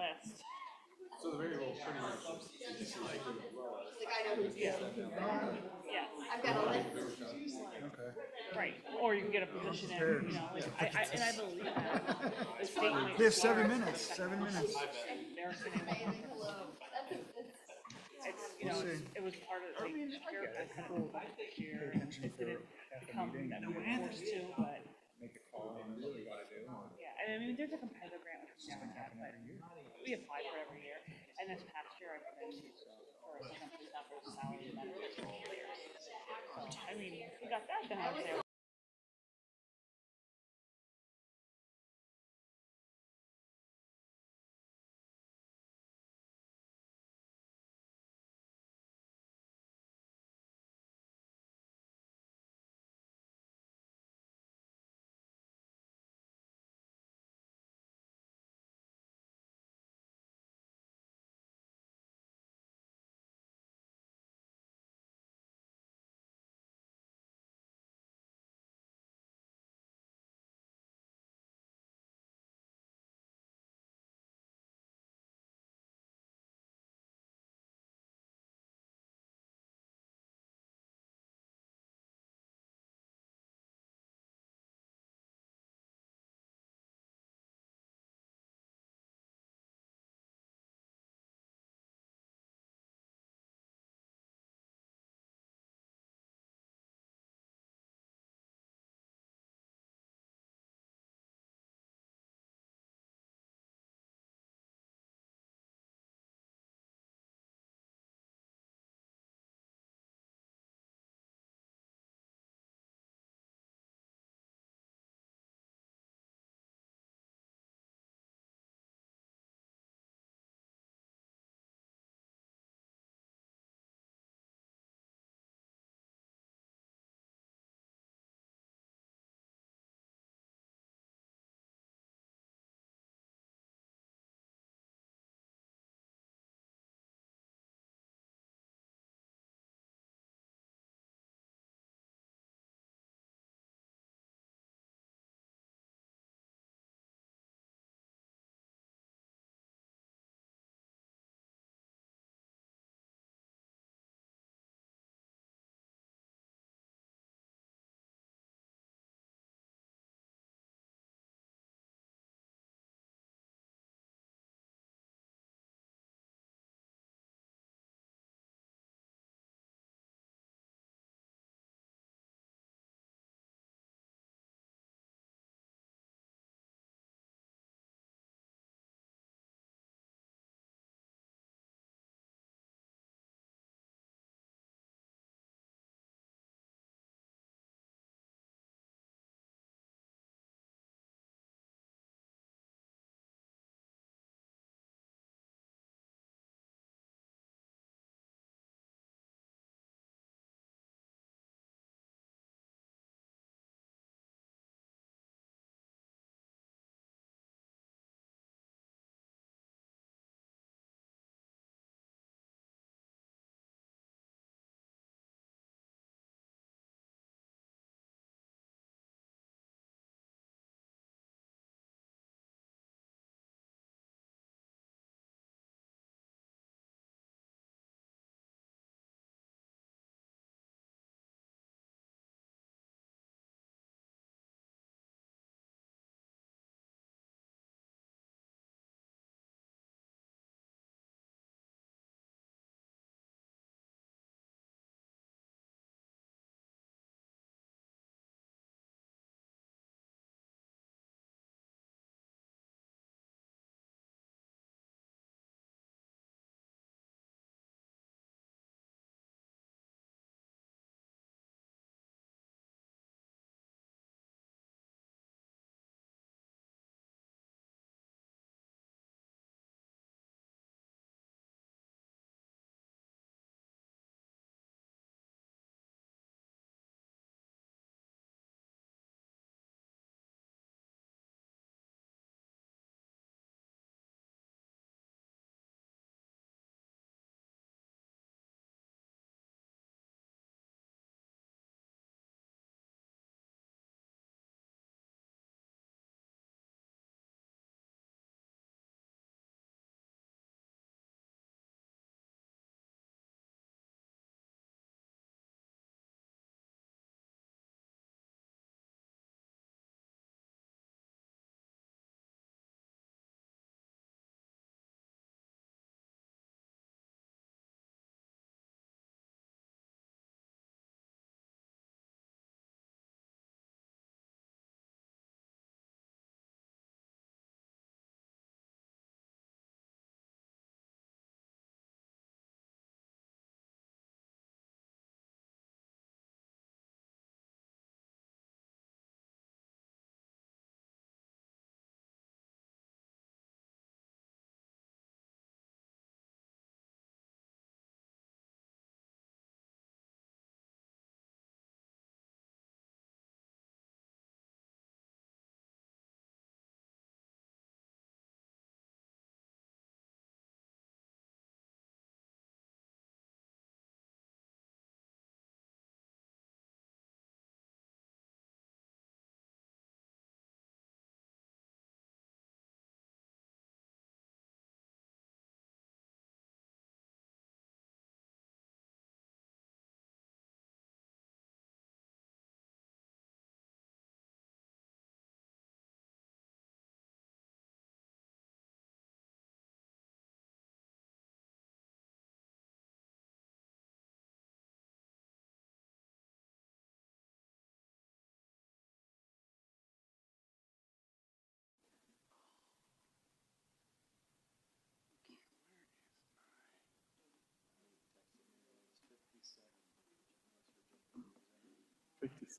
list. So the variable pretty much is just like, Like I know who's Yeah. Yeah. I've got a list. Okay. Right. Or you can get a position in, you know, like and I believe that the state might. They have 7 minutes. 7 minutes. They're saying it's, you know, it was part of like here I kind of here it didn't become that we were forced to, but Make a call on what you want to do. yeah, and I mean there's a competitive grant which we haven't had, but we apply for it every year. And this past year I put in for a second police officer's salary and benefits for 4 years. So I mean, if you got that, then I would say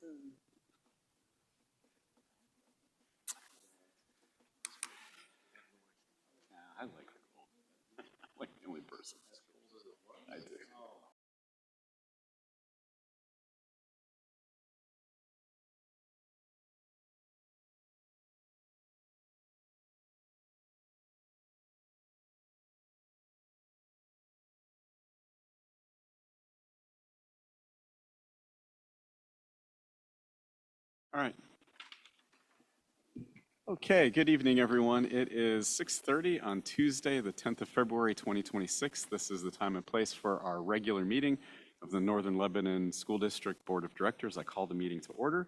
I like it. I'm like the only person. I do. All right. Okay, good evening, everyone. It is 6:30 on Tuesday, the 10th of February, 2026. This is the time and place for our regular meeting of the Northern Lebanon School District Board of Directors. I call the meeting to order.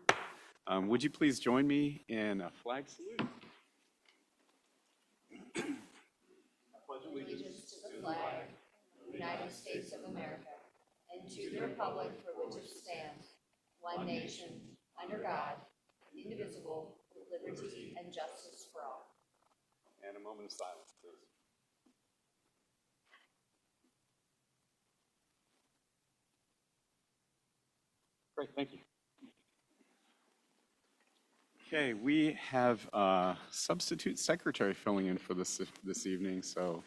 Would you please join me in a flag salute? Allegiance to the flag of the United States of America and to the republic for which it stands, one nation, under God, indivisible, with liberty and justice for all. And a moment of silence, please. Great, thank you. Okay, we have a substitute secretary filling in for this evening. So,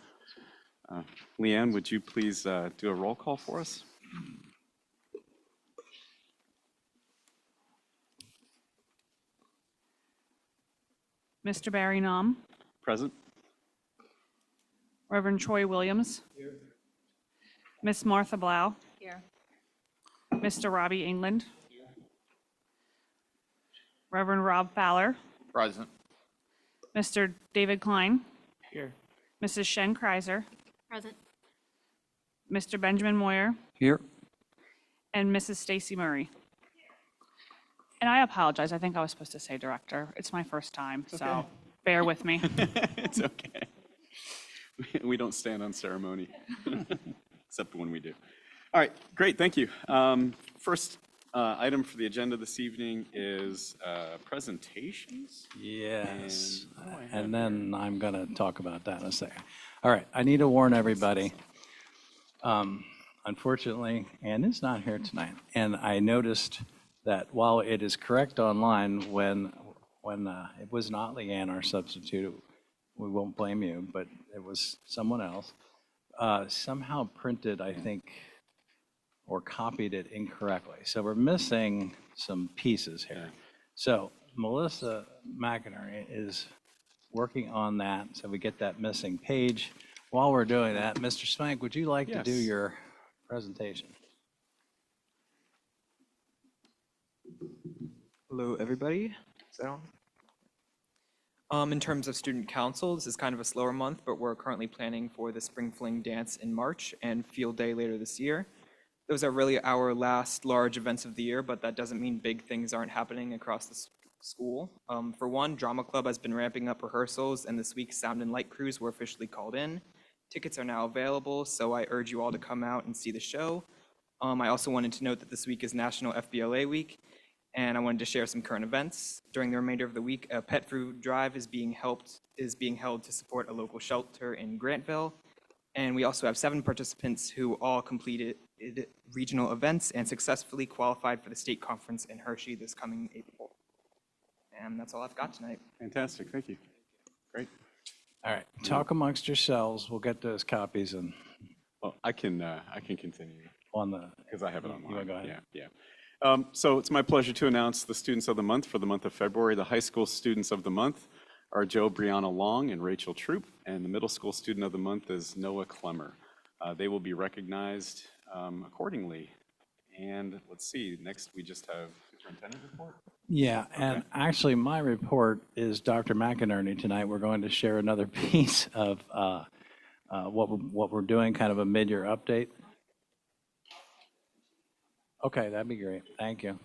Leanne, would you please do a roll call for us? Mr. Barry Nom, Present. Reverend Troy Williams. Here. Miss Martha Blau. Here. Mr. Robbie England. Here. Reverend Rob Fowler. Present. Mr. David Klein. Here. Mrs. Shen Kreiser. Present. Mr. Benjamin Moyer. Here. And Mrs. Stacy Murray. And I apologize. I think I was supposed to say director. It's my first time, so bear with me. It's okay. We don't stand on ceremony, except when we do. All right, great, thank you. First item for the agenda this evening is presentations. Yes, and then I'm going to talk about that in a second. All right, I need to warn everybody. Unfortunately, Ann is not here tonight, and I noticed that while it is correct online, when it was not Leanne, our substitute, we won't blame you, but it was someone else, somehow printed, I think, or copied it incorrectly. So we're missing some pieces here. So Melissa McInerney is working on that, so we get that missing page. While we're doing that, Mr. Spank, would you like to do your presentation? Hello, everybody. Is that on? In terms of student council, this is kind of a slower month, but we're currently planning for the Spring Fling dance in March and Field Day later this year. Those are really our last large events of the year, but that doesn't mean big things aren't happening across the school. For one, Drama Club has been ramping up rehearsals, and this week's Sound and Light crews were officially called in. Tickets are now available, so I urge you all to come out and see the show. I also wanted to note that this week is National FBLA Week, and I wanted to share some current events. During the remainder of the week, a pet food drive is being held to support a local shelter in Grantville. And we also have 7 participants who all completed regional events and successfully qualified for the state conference in Hershey this coming April. And that's all I've got tonight. Fantastic, thank you. Great. All right, talk amongst yourselves. We'll get those copies and Well, I can continue on the, because I have it online. You wanna go ahead? Yeah. So it's my pleasure to announce the students of the month for the month of February. The high school students of the month are Joe Brianna Long and Rachel Troop, and the middle school student of the month is Noah Clemmer. They will be recognized accordingly. And let's see, next we just have superintendent report. yeah, and actually my report is Dr. McInerney tonight. We're going to share another piece of what we're doing, kind of a mid-year update. Okay, that'd be great. Thank you.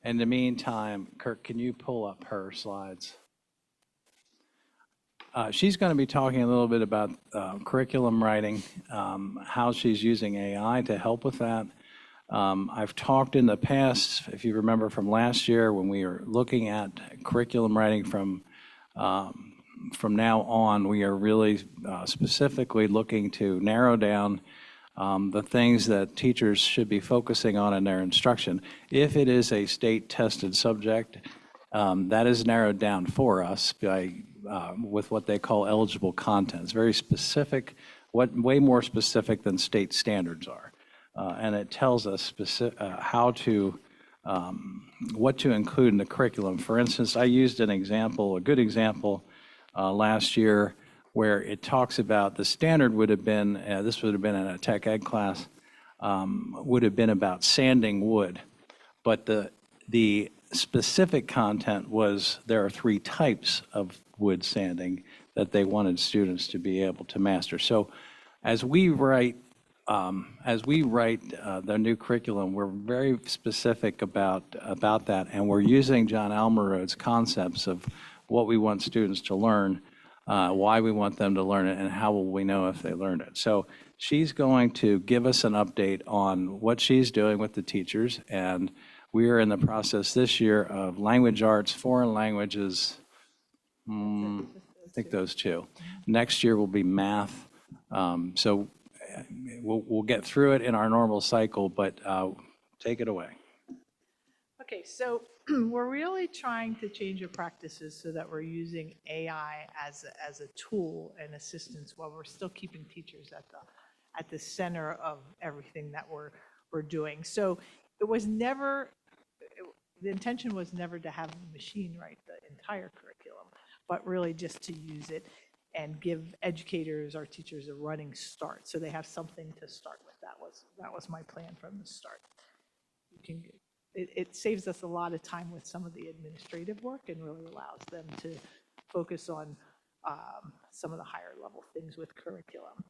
In the meantime, Kirk, can you pull up her slides? She's going to be talking a little bit about curriculum writing, how she's using AI to help with that. I've talked in the past, if you remember from last year, when we were looking at curriculum writing from now on, we are really specifically looking to narrow down the things that teachers should be focusing on in their instruction. If it is a state-tested subject, that is narrowed down for us by, with what they call eligible content. It's very specific, way more specific than state standards are. And it tells us how to, what to include in the curriculum. For instance, I used an example, a good example, last year where it talks about the standard would have been, this would have been in a tech ed class, would have been about sanding wood. But the specific content was there are 3 types of wood sanding that they wanted students to be able to master. So as we write the new curriculum, we're very specific about that, and we're using John Almarode's concepts of what we want students to learn, why we want them to learn it, and how will we know if they learned it. So she's going to give us an update on what she's doing with the teachers, and we are in the process this year of language arts, foreign languages, I think those 2. Next year will be math. So we'll get through it in our normal cycle, but take it away. Okay, so we're really trying to change our practices so that we're using AI as a tool and assistance while we're still keeping teachers at the center of everything that we're doing. So it was never, the intention was never to have the machine write the entire curriculum, but really just to use it and give educators, our teachers, a running start, so they have something to start with. That was my plan from the start. It saves us a lot of time with some of the administrative work and really allows them to focus on some of the higher level things with curriculum.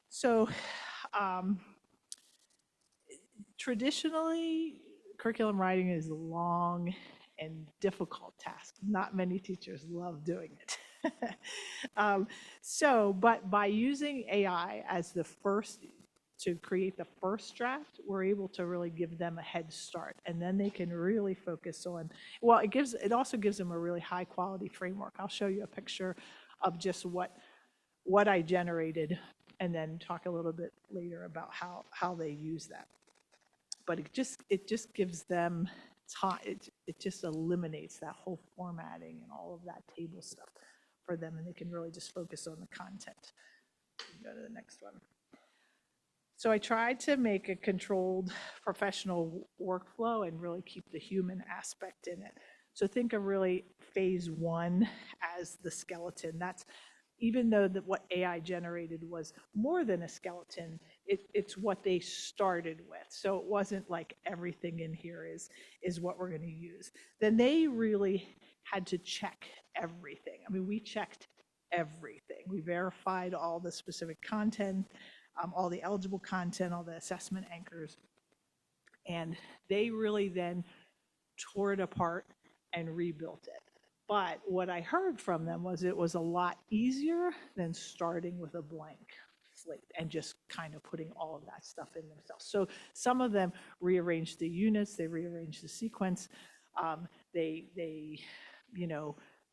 So traditionally, curriculum writing is a long and difficult task. Not many teachers love doing it. But by using AI as the first, to create the first draft, we're able to really give them a head start, and then they can really focus on, well, it also gives them a really high quality framework. I'll show you a picture of just what I generated, and then talk a little bit later about how they use that. But it just gives them time. It just eliminates that whole formatting and all of that table stuff for them, and they can really just focus on the content. Go to the next one. So I tried to make a controlled professional workflow and really keep the human aspect in it. So think of really phase 1 as the skeleton. That's, even though what AI generated was more than a skeleton, it's what they started with. So it wasn't like everything in here is what we're going to use. Then they really had to check everything. I mean, we checked everything. We verified all the specific content, all the eligible content, all the assessment anchors. And they really then tore it apart and rebuilt it. But what I heard from them was it was a lot easier than starting with a blank slate and just kind of putting all of that stuff in themselves. So some of them rearranged the units, they rearranged the sequence, they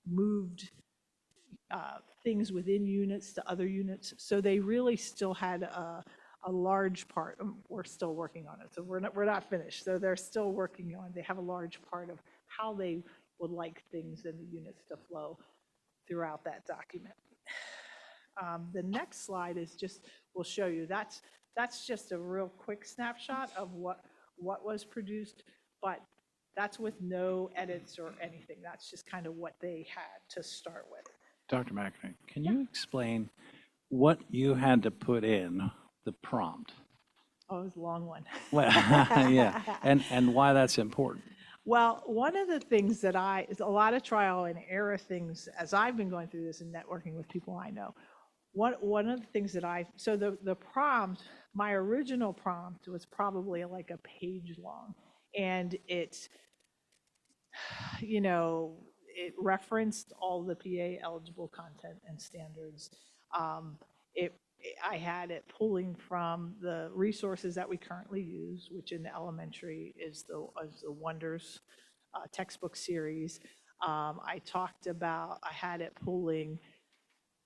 moved things within units to other units. So they really still had a large part. We're still working on it, so we're not finished. So they're still working on. They have a large part of how they would like things in the units to flow throughout that document. The next slide is just, we'll show you, that's just a real quick snapshot of what was produced, but that's with no edits or anything. That's just kind of what they had to start with. Dr. McInerney, can you explain what you had to put in the prompt? Oh, it was a long one. Well, yeah, and why that's important. Well, one of the things that is a lot of trial and error things as I've been going through this and networking with people I know. One of the things that so the prompt, my original prompt was probably like a page long, and it referenced all the PA eligible content and standards. I had it pulling from the resources that we currently use, which in the elementary is the Wonders textbook series. I had it pulling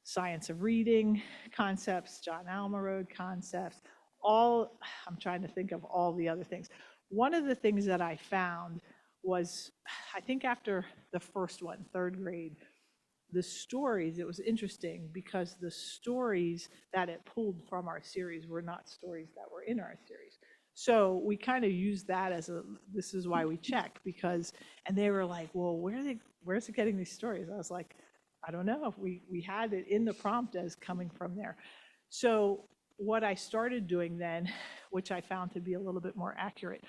Science of Reading concepts, John Almarode concepts, I'm trying to think of all the other things. One of the things that I found was, I think after the first one, third grade, the stories, it was interesting because the stories that it pulled from our series were not stories that were in our series. So we kind of used that as this is why we check, because, and they were like, well, where's it getting these stories? I was like, I don't know. We had it in the prompt as coming from there. So what I started doing then, which I found to be a little bit more accurate,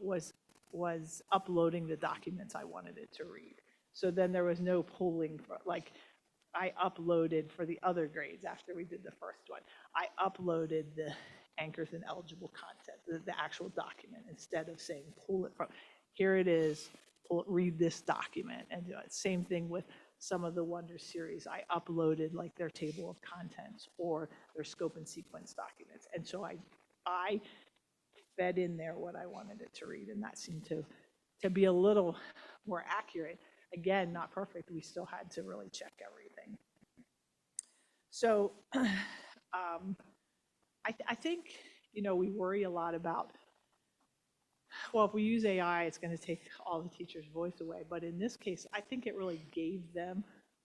was uploading the documents I wanted it to read. So then there was no pulling, like I uploaded for the other grades after we did the first one. I uploaded the anchors and eligible content, the actual document, instead of saying pull it from, here it is, read this document and do it. Same thing with some of the Wonder series. I uploaded like their table of contents or their scope and sequence documents. And so I fed in there what I wanted it to read, and that seemed to be a little more accurate. Again, not perfect. We still had to really check everything. So I think, we worry a lot about, well, if we use AI, it's going to take all the teacher's voice away. But in this case, I think it really gave them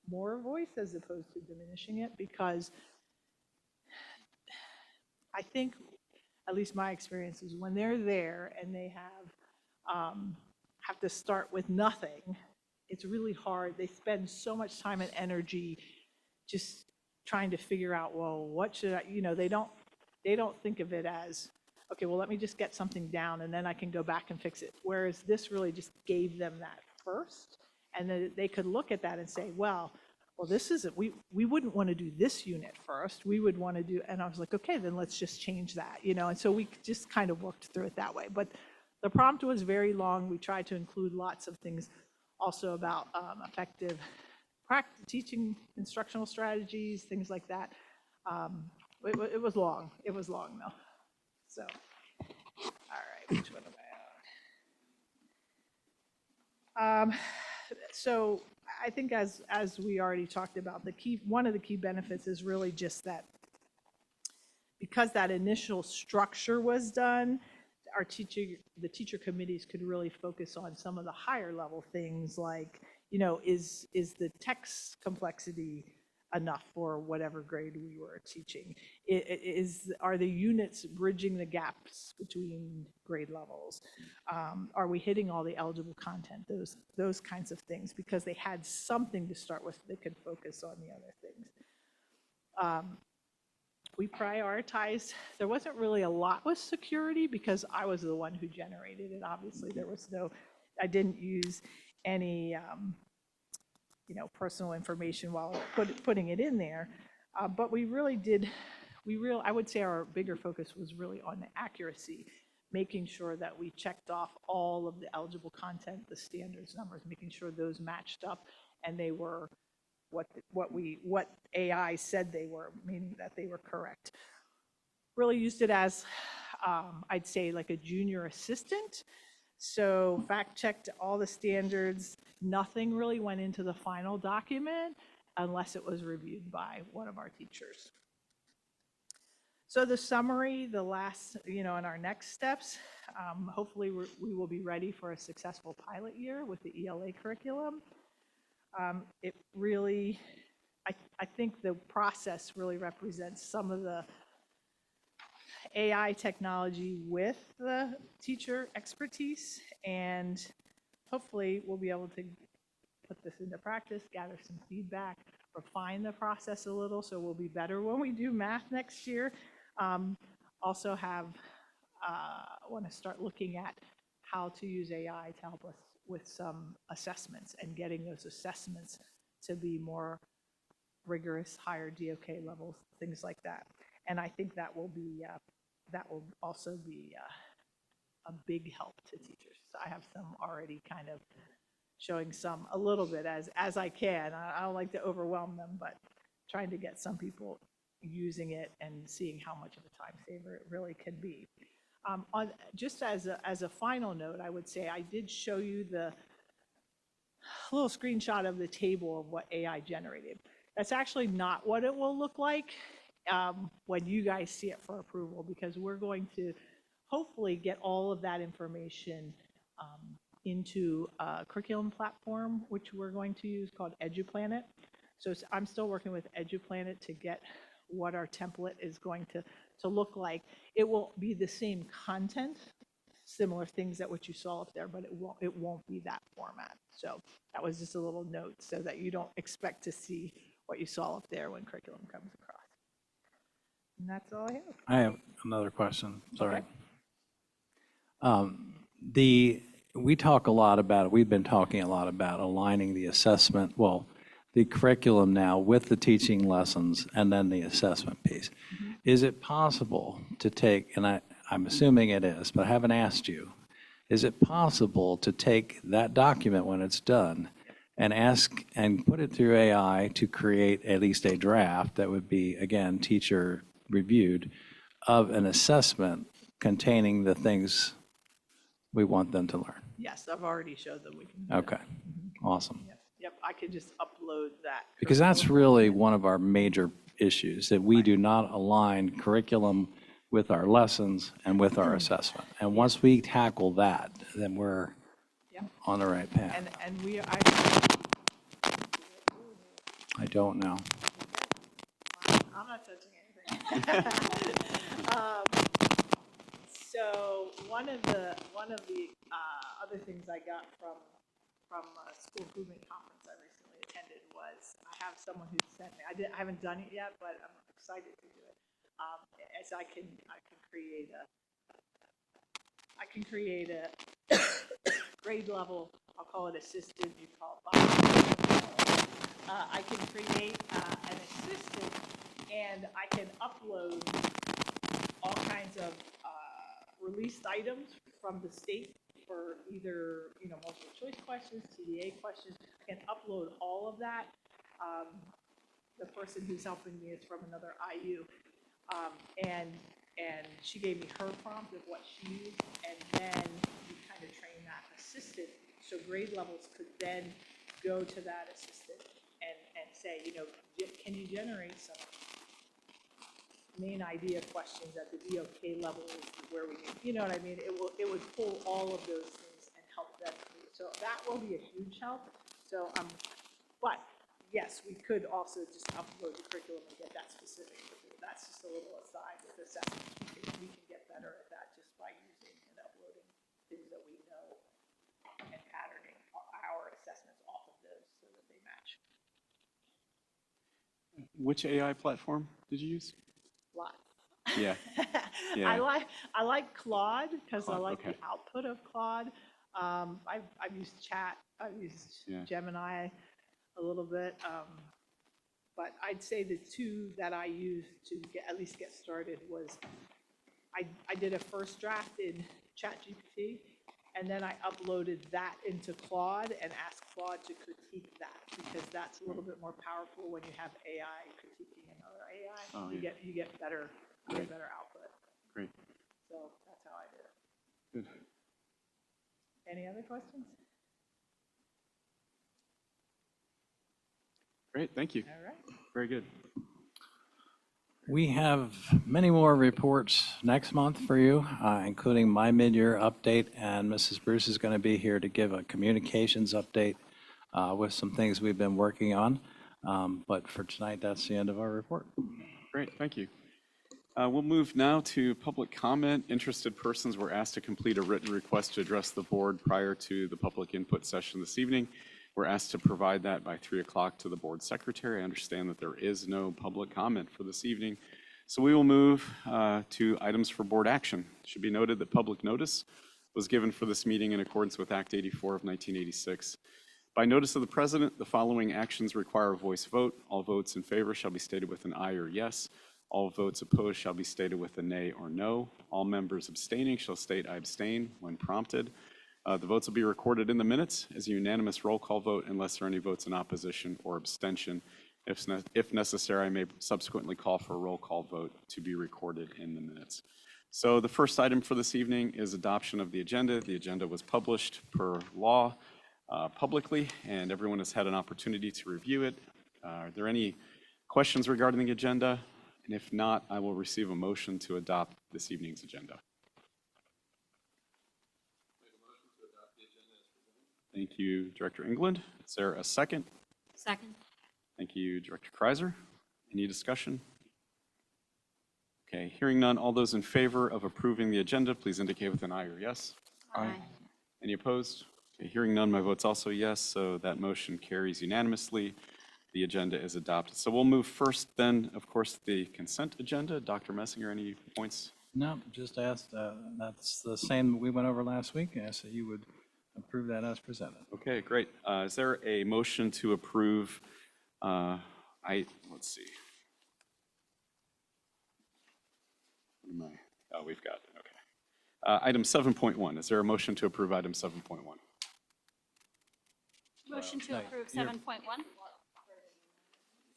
more voice as opposed to diminishing it, because I think, at least my experience is when they're there and they have to start with nothing, it's really hard. They spend so much time and energy just trying to figure out, well, what should I, they don't think of it as, okay, well, let me just get something down and then I can go back and fix it. Whereas this really just gave them that first. And then they could look at that and say, well, this isn't, we wouldn't want to do this unit first. We would want to do, and I was like, okay, then let's just change that, and so we just kind of worked through it that way. But the prompt was very long. We tried to include lots of things also about effective teaching instructional strategies, things like that. It was long. It was long though. So, all right, which one am I on? So I think as we already talked about, one of the key benefits is really just that because that initial structure was done, the teacher committees could really focus on some of the higher level things like, is the text complexity enough for whatever grade we were teaching? Are the units bridging the gaps between grade levels? Are we hitting all the eligible content? Those kinds of things, because they had something to start with, they could focus on the other things. We prioritized, there wasn't really a lot with security because I was the one who generated it. Obviously, I didn't use any personal information while putting it in there. But we really did, I would say our bigger focus was really on the accuracy, making sure that we checked off all of the eligible content, the standards numbers, making sure those matched up and they were what AI said they were, meaning that they were correct. Really used it as, I'd say, like a junior assistant. So fact checked all the standards. Nothing really went into the final document unless it was reviewed by one of our teachers. So the summary, the last, in our next steps, hopefully we will be ready for a successful pilot year with the ELA curriculum. It really, I think the process really represents some of the AI technology with the teacher expertise, and hopefully we'll be able to put this into practice, gather some feedback, refine the process a little so we'll be better when we do math next year. Also want to start looking at how to use AI to help us with some assessments and getting those assessments to be more rigorous, higher DOK levels, things like that. And I think that will also be a big help to teachers. So I have some already kind of showing a little bit as I can. I don't like to overwhelm them, but trying to get some people using it and seeing how much of a time saver it really can be. Just as a final note, I would say I did show you the little screenshot of the table of what AI generated. That's actually not what it will look like when you guys see it for approval, because we're going to hopefully get all of that information into a curriculum platform, which we're going to use called EduPlanet. So I'm still working with EduPlanet to get what our template is going to look like. It will be the same content, similar things that what you saw up there, but it won't be that format. So that was just a little note so that you don't expect to see what you saw up there when curriculum comes across. And that's all I have. I have another question, sorry. Okay. We talk a lot about, we've been talking a lot about aligning the assessment, well, the curriculum now with the teaching lessons and then the assessment piece. Is it possible to take, and I'm assuming it is, but I haven't asked you, is it possible to take that document when it's done and ask and put it through AI to create at least a draft that would be, again, teacher reviewed of an assessment containing the things we want them to learn? Yes, I've already showed them we can do that. Okay, awesome. Yep, I could just upload that. Because that's really one of our major issues, that we do not align curriculum with our lessons and with our assessment. And once we tackle that, then we're Yep. on the right path. And I don't know. I'm not touching anything. So one of the other things I got from a school improvement conference I recently attended was I have someone who sent me. I haven't done it yet, but I'm excited to do it. As I can create a grade level. I'll call it assistant. You call it bottom. I can create an assistant, and I can upload all kinds of released items from the state for either, multiple choice questions, TDA questions. I can upload all of that. The person who's helping me is from another IU. And she gave me her prompt of what she used, and then we kind of train that assistant. So grade levels could then go to that assistant and say, can you generate some main idea questions at the DOK level is where we need, you know what I mean? It would pull all of those things and help them. So that will be a huge help. So, but yes, we could also just upload the curriculum and get that specific. That's just a little aside with assessments. We can get better at that just by using and uploading things that we know and patterning our assessments off of those so that they match. Which AI platform did you use? Lots. Yeah. Yeah. I like Claude because I Claude, like okay. the output of Claude. I've used Chat. I've used Gemini a little bit. But I'd say the two that I used to at least get started was I did a first draft in ChatGPT, and then I uploaded that into Claude and asked Claude to critique that, because that's a little bit more powerful when you have AI critiquing another AI. Oh, you yeah. get better output. Great. So that's how I did it. Good. Any other questions? Great. Thank you. All right. Very good. We have many more reports next month for you, including my mid-year update, and Mrs. Bruce is going to be here to give a communications update with some things we've been working on. But for tonight, that's the end of our report. Great. Thank you. We'll move now to public comment. Interested persons were asked to complete a written request to address the board prior to the public input session this evening. We're asked to provide that by 3 o'clock to the board secretary. I understand that there is no public comment for this evening. So we will move to items for board action. It should be noted that public notice was given for this meeting in accordance with Act 84 of 1986. By notice of the president, the following actions require a voice vote. All votes in favor shall be stated with an aye or yes. All votes opposed shall be stated with a nay or no. All members abstaining shall state I abstain when prompted. The votes will be recorded in the minutes as a unanimous roll call vote unless there are any votes in opposition or abstention. If necessary, I may subsequently call for a roll call vote to be recorded in the minutes. So the first item for this evening is adoption of the agenda. The agenda was published per law publicly, and everyone has had an opportunity to review it. Are there any questions regarding the agenda? And if not, I will receive a motion to adopt this evening's agenda. Thank you, Director England. Is there a second? Second. Thank you, Director Kreiser. Any discussion? Okay, hearing none, all those in favor of approving the agenda, please indicate with an aye or yes. Aye. Any opposed? Okay, hearing none, my vote's also yes, so that motion carries unanimously. The agenda is adopted. So we'll move first then, of course, the consent agenda. Dr. Messinger, any points? No, just asked, that's the same that we went over last week. I asked that you would approve that as presented. Okay, great. Is there a motion to approve, let's see. What am I? Oh, we've got it, okay. Item 7.1, is there a motion to approve item 7.1? Motion to No, approve you're- 7.1?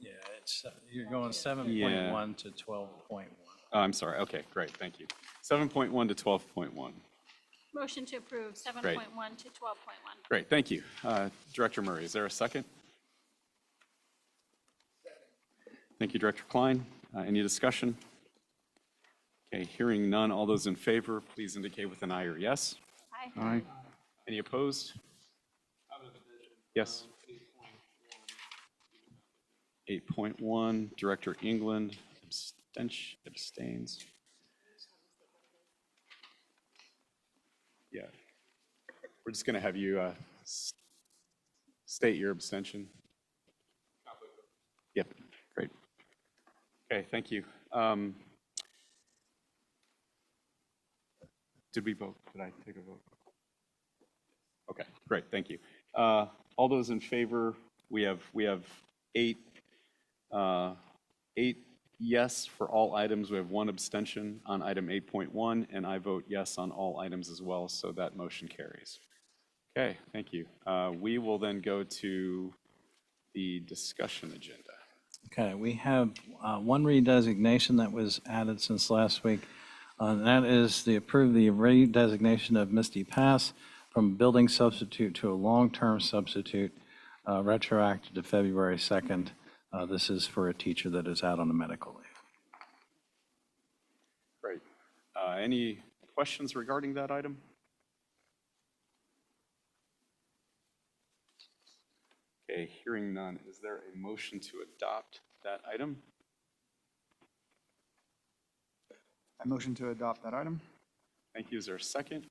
Yeah, it's, you're going 7.1 to 12.1. Oh, I'm sorry, okay, great, thank you. 7.1 to 12.1. Motion to approve 7.1 to 12.1. Great, thank you. Director Murray, is there a second? Thank you, Director Klein. Any discussion? Okay, hearing none, all those in favor, please indicate with an aye or yes. Aye. Any opposed? Yes. 8.1, Director England abstains. Yeah. We're just going to have you state your abstention. Yep, great. Okay, thank you. Did we vote? Did I take a vote? Okay, great, thank you. All those in favor, we have eight yes for all items. We have one abstention on item 8.1, and I vote yes on all items as well, so that motion carries. Okay, thank you. We will then go to the discussion agenda. Okay, we have one redesignation that was added since last week. And that is the approve the redesignation of Misty Pass from building substitute to a long-term substitute, retroactive to February 2nd. This is for a teacher that is out on a medical leave. Great. Any questions regarding that item? Okay, hearing none, is there a motion to adopt that item? I motion to adopt that item. Thank you. Is there a second?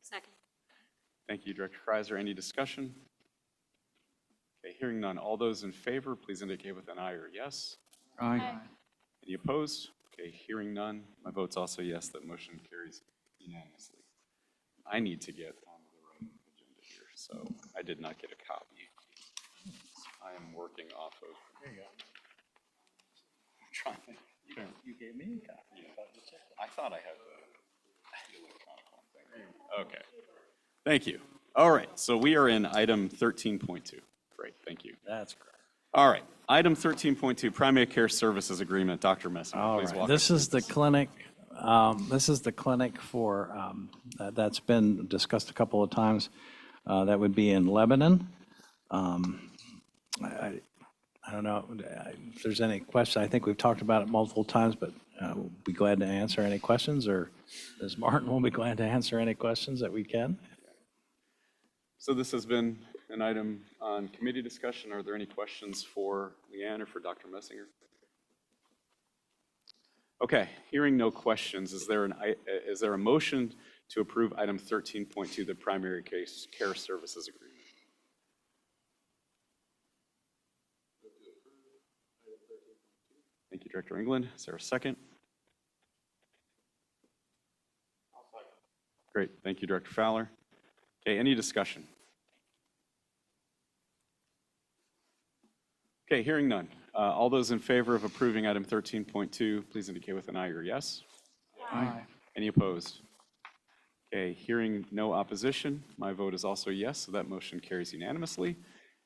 Second. Thank you, Director Kreiser. Any discussion? Okay, hearing none. All those in favor, please indicate with an aye or yes. Aye. Any opposed? Okay, hearing none. My vote's also yes. That motion carries unanimously. I need to get on the right agenda here, so I did not get a copy. I am working off of. There you go. I'm trying. You gave me a copy. I thought I had the electronic one thing. Okay. Thank you. All right, so we are in item 13.2. Great, thank you. That's correct. All right, item 13.2, primary care services agreement. Dr. Messinger, All please right, walk this us is through the clinic, this is the clinic for, that's been discussed a couple of times. That would be in Lebanon. I don't know if there's any question. I think we've talked about it multiple times, but we'll be glad to answer any questions, or Ms. Martin will be glad to answer any questions that we can. So this has been an item on committee discussion. Are there any questions for Leanne or for Dr. Messinger? Okay, hearing no questions, is there a motion to approve item 13.2, the primary care services agreement? Thank you, Director England. Is there a second? Great, thank you, Director Fowler. Okay, any discussion? Okay, hearing none. All those in favor of approving item 13.2, please indicate with an aye or yes. Aye. Any opposed? Okay, hearing no opposition, my vote is also yes, so that motion carries unanimously.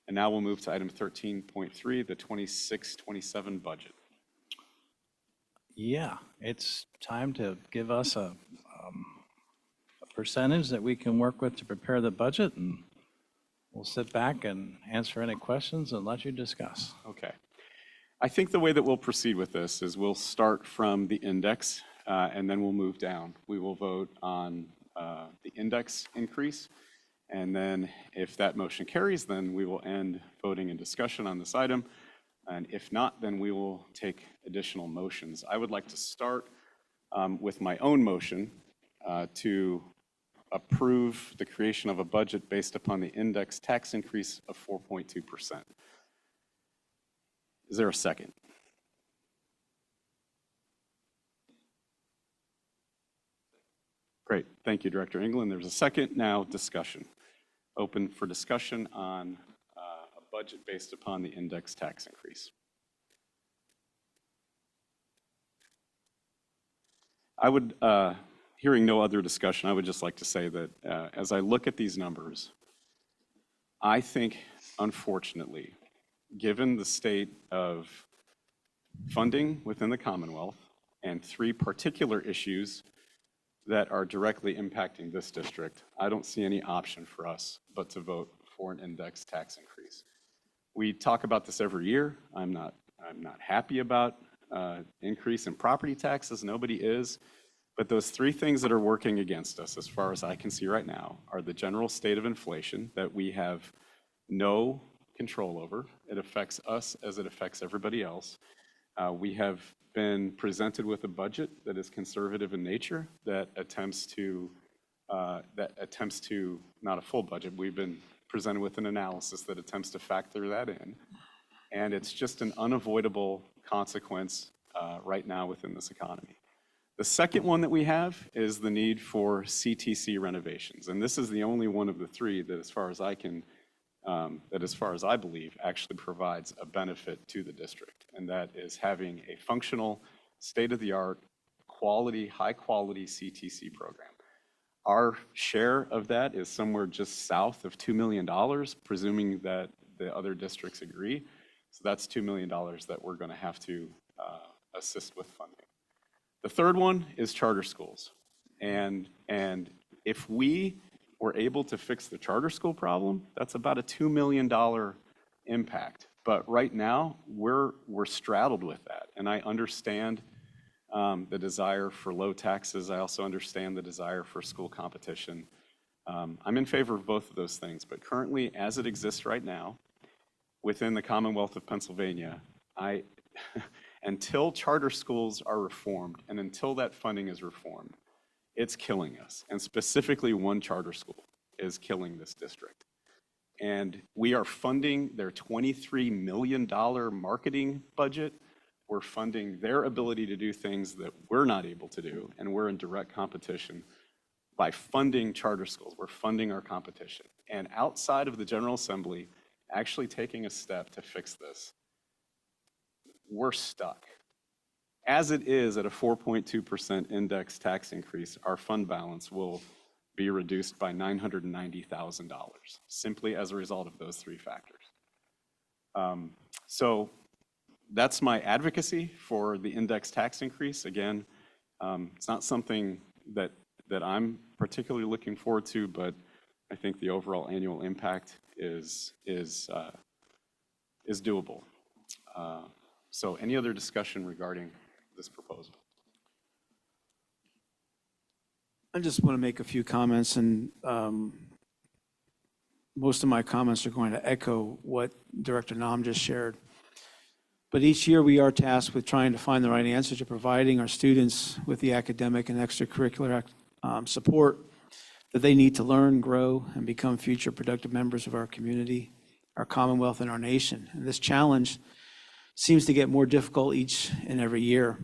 And now we'll move to item 13.3, the 26-27 budget. Yeah, it's time to give us a percentage that we can work with to prepare the budget, and we'll sit back and answer any questions and let you discuss. Okay. I think the way that we'll proceed with this is we'll start from the index, and then we'll move down. We will vote on the index increase, and then if that motion carries, then we will end voting and discussion on this item. And if not, then we will take additional motions. I would like to start with my own motion to approve the creation of a budget based upon the index tax increase of 4.2%. Is there a second? Great, thank you, Director England. There's a second. Now discussion. Open for discussion on a budget based upon the index tax increase. I would, hearing no other discussion, I would just like to say that as I look at these numbers, I think, unfortunately, given the state of funding within the Commonwealth and three particular issues that are directly impacting this district, I don't see any option for us but to vote for an index tax increase. We talk about this every year. I'm not happy about increase in property taxes. Nobody is. But those three things that are working against us, as far as I can see right now, are the general state of inflation that we have no control over. It affects us as it affects everybody else. We have been presented with a budget that is conservative in nature, that attempts to, not a full budget, we've been presented with an analysis that attempts to factor that in. And it's just an unavoidable consequence right now within this economy. The second one that we have is the need for CTC renovations. And this is the only one of the three that, as far as I can, as far as I believe, actually provides a benefit to the district. And that is having a functional, state-of-the-art, quality, high-quality CTC program. Our share of that is somewhere just south of $2 million, presuming that the other districts agree. So that's $2 million that we're going to have to assist with funding. The third one is charter schools. And if we were able to fix the charter school problem, that's about a $2 million impact. But right now, we're straddled with that. And I understand the desire for low taxes. I also understand the desire for school competition. I'm in favor of both of those things. But currently, as it exists right now, within the Commonwealth of Pennsylvania, until charter schools are reformed and until that funding is reformed, it's killing us. And specifically, one charter school is killing this district. And we are funding their $23 million marketing budget. We're funding their ability to do things that we're not able to do, and we're in direct competition by funding charter schools. We're funding our competition. And outside of the General Assembly actually taking a step to fix this, we're stuck. As it is at a 4.2% index tax increase, our fund balance will be reduced by $990,000, simply as a result of those three factors. So that's my advocacy for the index tax increase. Again, it's not something that I'm particularly looking forward to, but I think the overall annual impact is doable. So any other discussion regarding this proposal? I just want to make a few comments, and most of my comments are going to echo what Director Nam just shared. But each year we are tasked with trying to find the right answer to providing our students with the academic and extracurricular support that they need to learn, grow, and become future productive members of our community, our Commonwealth, and our nation. And this challenge seems to get more difficult each and every year.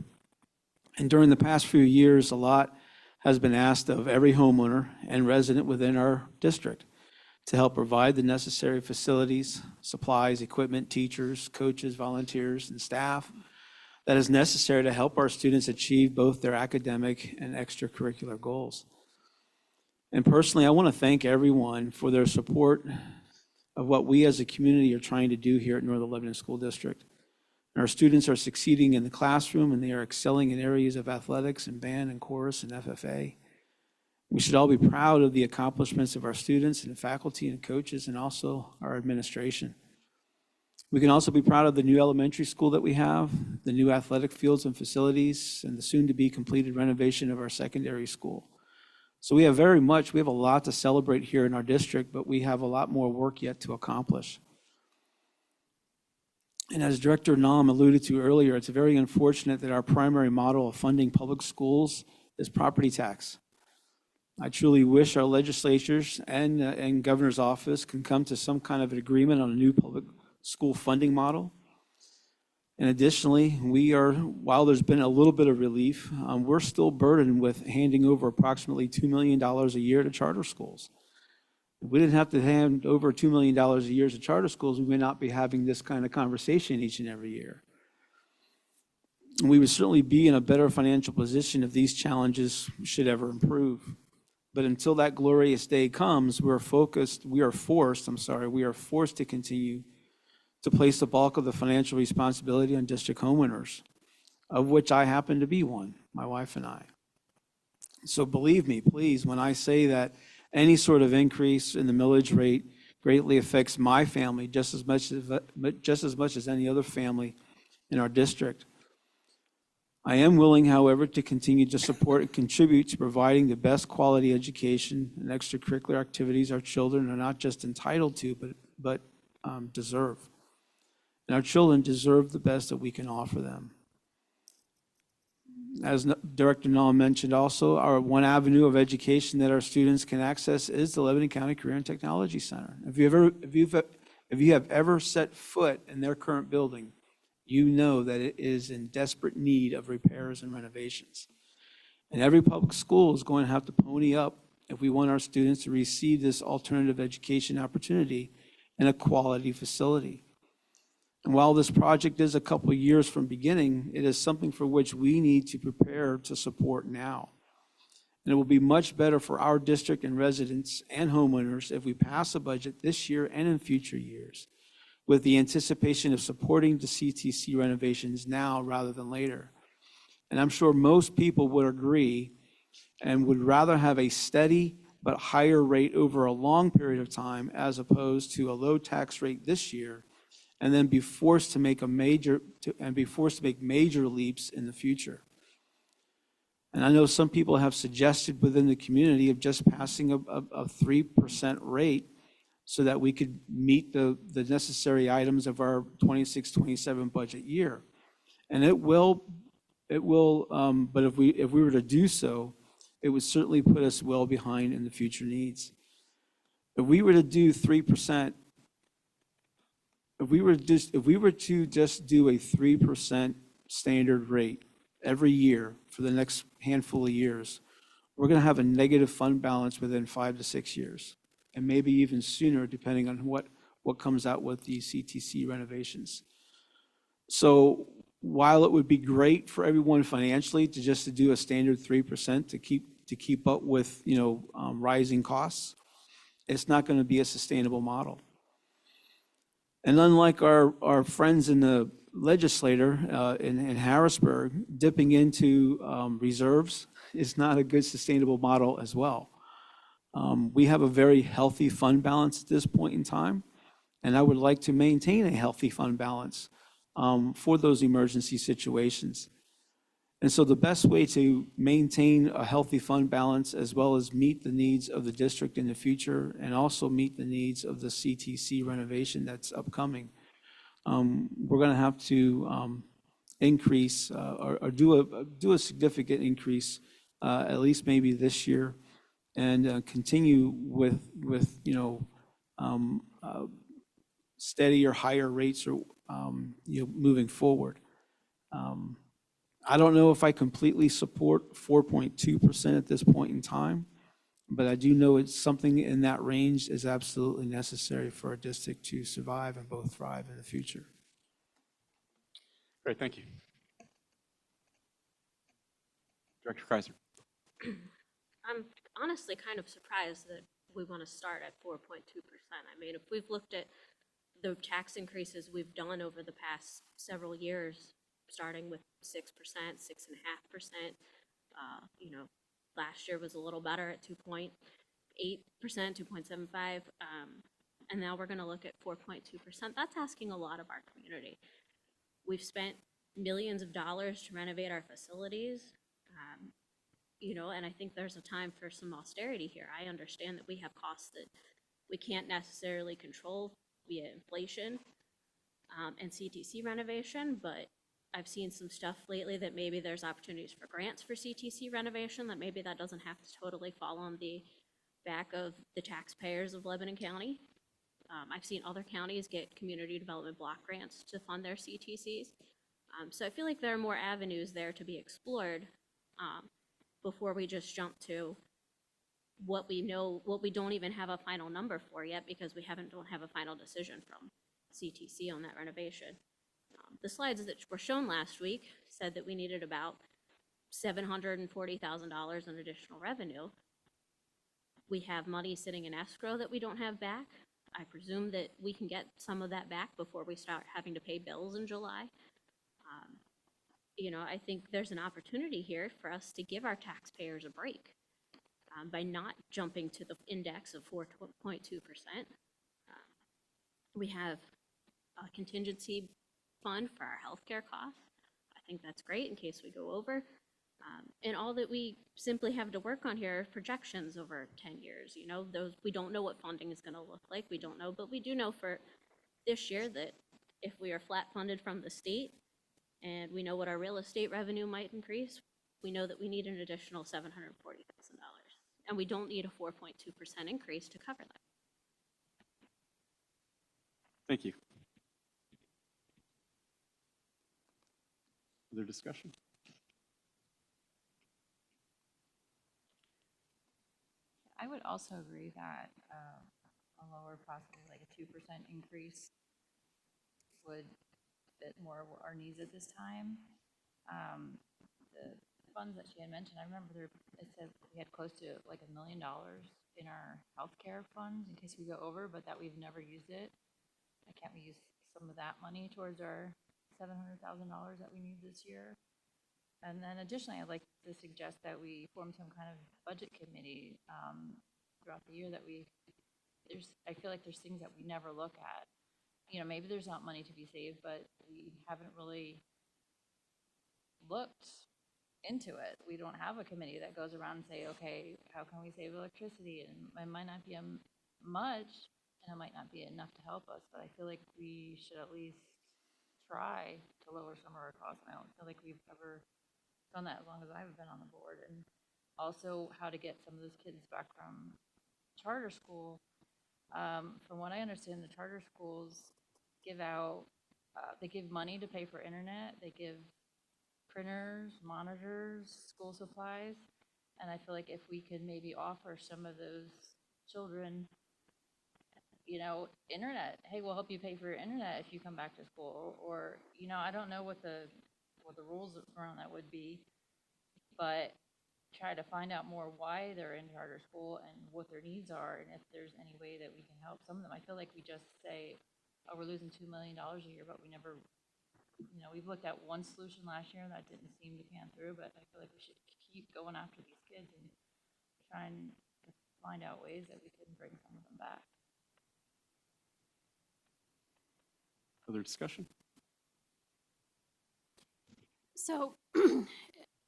And during the past few years, a lot has been asked of every homeowner and resident within our district to help provide the necessary facilities, supplies, equipment, teachers, coaches, volunteers, and staff that is necessary to help our students achieve both their academic and extracurricular goals. And personally, I want to thank everyone for their support of what we as a community are trying to do here at Northern Lebanon School District. Our students are succeeding in the classroom, and they are excelling in areas of athletics and band and chorus and FFA. We should all be proud of the accomplishments of our students and faculty and coaches, and also our administration. We can also be proud of the new elementary school that we have, the new athletic fields and facilities, and the soon-to-be completed renovation of our secondary school. So we have a lot to celebrate here in our district, but we have a lot more work yet to accomplish. And as Director Nam alluded to earlier, it's very unfortunate that our primary model of funding public schools is property tax. I truly wish our legislatures and governor's office can come to some kind of an agreement on a new public school funding model. And additionally, while there's been a little bit of relief, we're still burdened with handing over approximately $2 million a year to charter schools. If we didn't have to hand over $2 million a year to charter schools, we may not be having this kind of conversation each and every year. And we would certainly be in a better financial position if these challenges should ever improve. But until that glorious day comes, we are forced to continue to place the bulk of the financial responsibility on district homeowners, of which I happen to be one, my wife and I. So believe me, please, when I say that any sort of increase in the millage rate greatly affects my family just as much as any other family in our district. I am willing, however, to continue to support and contribute to providing the best quality education and extracurricular activities our children are not just entitled to, but deserve. And our children deserve the best that we can offer them. As Director Nam mentioned also, our one avenue of education that our students can access is the Lebanon County Career and Technology Center. If you have ever set foot in their current building, you know that it is in desperate need of repairs and renovations. And every public school is going to have to pony up if we want our students to receive this alternative education opportunity in a quality facility. And while this project is a couple of years from beginning, it is something for which we need to prepare to support now. And it will be much better for our district and residents and homeowners if we pass a budget this year and in future years, with the anticipation of supporting the CTC renovations now rather than later. And I'm sure most people would agree and would rather have a steady but higher rate over a long period of time as opposed to a low tax rate this year and then be forced to make major leaps in the future. And I know some people have suggested within the community of just passing a 3% rate so that we could meet the necessary items of our 26-27 budget year. And it will, but if we were to do so, it would certainly put us well behind in the future needs. If we were to do 3%, if we were to just do a 3% standard rate every year for the next handful of years, we're going to have a negative fund balance within 5 to 6 years, and maybe even sooner, depending on what comes out with the CTC renovations. So while it would be great for everyone financially to do a standard 3% to keep up with rising costs, it's not going to be a sustainable model. And unlike our friends in the legislature in Harrisburg, dipping into reserves is not a good sustainable model as well. We have a very healthy fund balance at this point in time, and I would like to maintain a healthy fund balance for those emergency situations. And so the best way to maintain a healthy fund balance as well as meet the needs of the district in the future and also meet the needs of the CTC renovation that's upcoming, we're going to have to increase or do a significant increase, at least maybe this year, and continue with steady or higher rates or moving forward. I don't know if I completely support 4.2% at this point in time, but I do know it's something in that range is absolutely necessary for our district to survive and both thrive in the future. Great, thank you. Director Kaiser. I'm honestly kind of surprised that we want to start at 4.2%. I mean, if we've looked at the tax increases we've done over the past several years, starting with 6%, 6.5%, last year was a little better at 2.8%, 2.75%. and now we're gonna look at 4.2%. That's asking a lot of our community. We've spent millions of dollars to renovate our facilities, and I think there's a time for some austerity here. I understand that we have costs that we can't necessarily control via inflation and CTC renovation, but I've seen some stuff lately that maybe there's opportunities for grants for CTC renovation, that maybe that doesn't have to totally fall on the back of the taxpayers of Lebanon County. I've seen other counties get community development block grants to fund their CTCs. So I feel like there are more avenues there to be explored before we just jump to what we know, what we don't even have a final number for yet, because we don't have a final decision from CTC on that renovation. The slides that were shown last week said that we needed about $740,000 in additional revenue. We have money sitting in escrow that we don't have back. I presume that we can get some of that back before we start having to pay bills in July. I think there's an opportunity here for us to give our taxpayers a break by not jumping to the index of 4.2%. We have a contingency fund for our healthcare costs. I think that's great in case we go over. And all that we simply have to work on here are projections over 10 years. We don't know what funding is going to look like. We don't know, but we do know for this year that if we are flat funded from the state and we know what our real estate revenue might increase, we know that we need an additional $740,000. And we don't need a 4.2% increase to cover that. Thank you. Other discussion? I would also agree that a lower, possibly like a 2% increase would fit more of our needs at this time. The funds that she had mentioned, I remember it said we had close to like $1 million in our healthcare funds in case we go over, but that we've never used it. Can't we use some of that money towards our $700,000 that we need this year? And then additionally, I'd like to suggest that we form some kind of budget committee throughout the year I feel like there's things that we never look at. Maybe there's not money to be saved, but we haven't really looked into it. We don't have a committee that goes around and say, okay, how can we save electricity? And it might not be much, and it might not be enough to help us, but I feel like we should at least try to lower some of our costs. And I don't feel like we've ever done that as long as I've been on the board. And also how to get some of those kids back from charter school. From what I understand, the charter schools give out, they give money to pay for internet. They give printers, monitors, school supplies. And I feel like if we could maybe offer some of those children, internet, hey, we'll help you pay for your internet if you come back to school, or I don't know what the rules around that would be, but try to find out more why they're in charter school and what their needs are, and if there's any way that we can help some of them. I feel like we just say, oh, we're losing $2 million a year, but we never, we've looked at one solution last year that didn't seem to pan through, but I feel like we should keep going after these kids and trying to find out ways that we can bring some of them back. Other discussion? So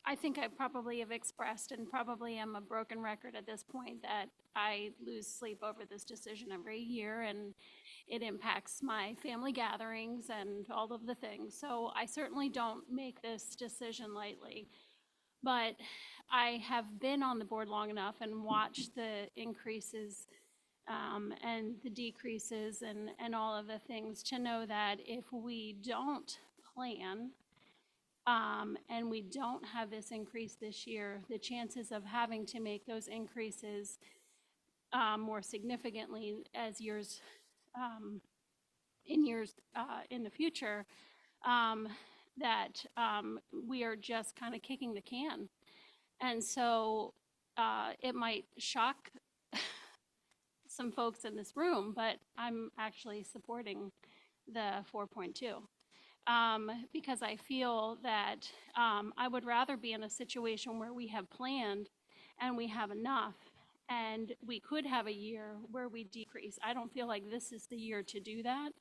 I think I probably have expressed and probably am a broken record at this point that I lose sleep over this decision every year, and it impacts my family gatherings and all of the things. So I certainly don't make this decision lightly. But I have been on the board long enough and watched the increases and the decreases and all of the things to know that if we don't plan and we don't have this increase this year, the chances of having to make those increases more significantly as years in the future, that we are just kind of kicking the can. And so it might shock some folks in this room, but I'm actually supporting the 4.2 because I feel that I would rather be in a situation where we have planned and we have enough, And we could have a year where we decrease. I don't feel like this is the year to do that,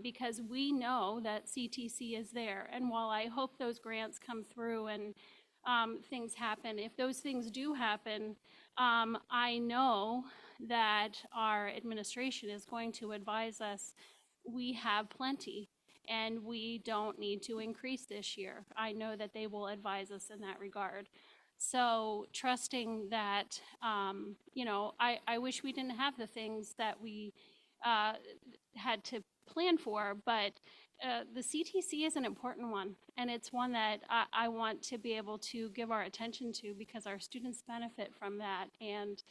because we know that CTC is there. And while I hope those grants come through and things happen, if those things do happen, I know that our administration is going to advise us we have plenty and we don't need to increase this year. I know that they will advise us in that regard. So trusting that, I wish we didn't have the things that we had to plan for, but the CTC is an important one, and it's one that I want to be able to give our attention to because our students benefit from that, and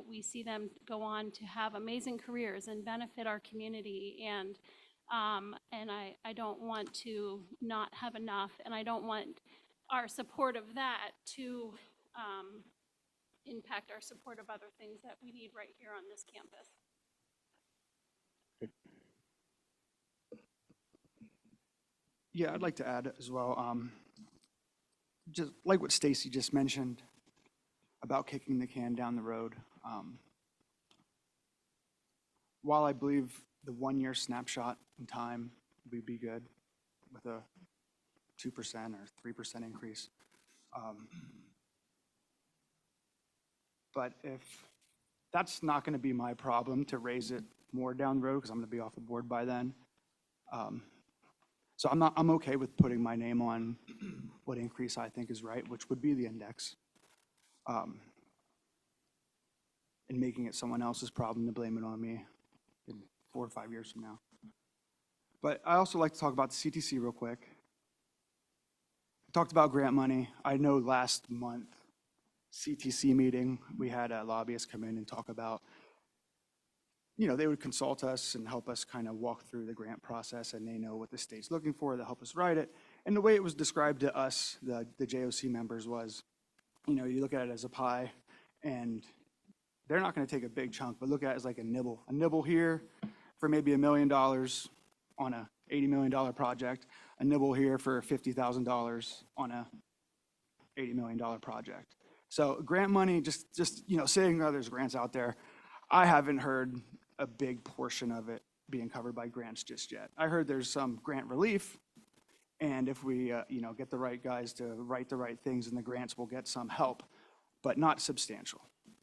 we see them go on to have amazing careers and benefit our community, and I don't want to not have enough, and I don't want our support of that to impact our support of other things that we need right here on this campus. Yeah, I'd like to add as well, just like what Stacy just mentioned about kicking the can down the road. While I believe the 1 year snapshot in time would be good with a 2% or 3% increase. But if that's not going to be my problem to raise it more down the road, because I'm going to be off the board by then. So I'm okay with putting my name on what increase I think is right, which would be the index. And making it someone else's problem to blame it on me in 4 or 5 years from now. But I also like to talk about the CTC real quick. I talked about grant money. I know last month, CTC meeting, we had a lobbyist come in and talk about, they would consult us and help us kind of walk through the grant process, and they know what the state's looking for, they'll help us write it. And the way it was described to us, the JOC members, was, you look at it as a pie, and they're not going to take a big chunk, but look at it as like a nibble here for maybe $1 million on a $80 million project, a nibble here for $50,000 on a $80 million project. So grant money, just saying there's grants out there, I haven't heard a big portion of it being covered by grants just yet. I heard there's some grant relief, and if we get the right guys to write the right things, and the grants will get some help, but not substantial.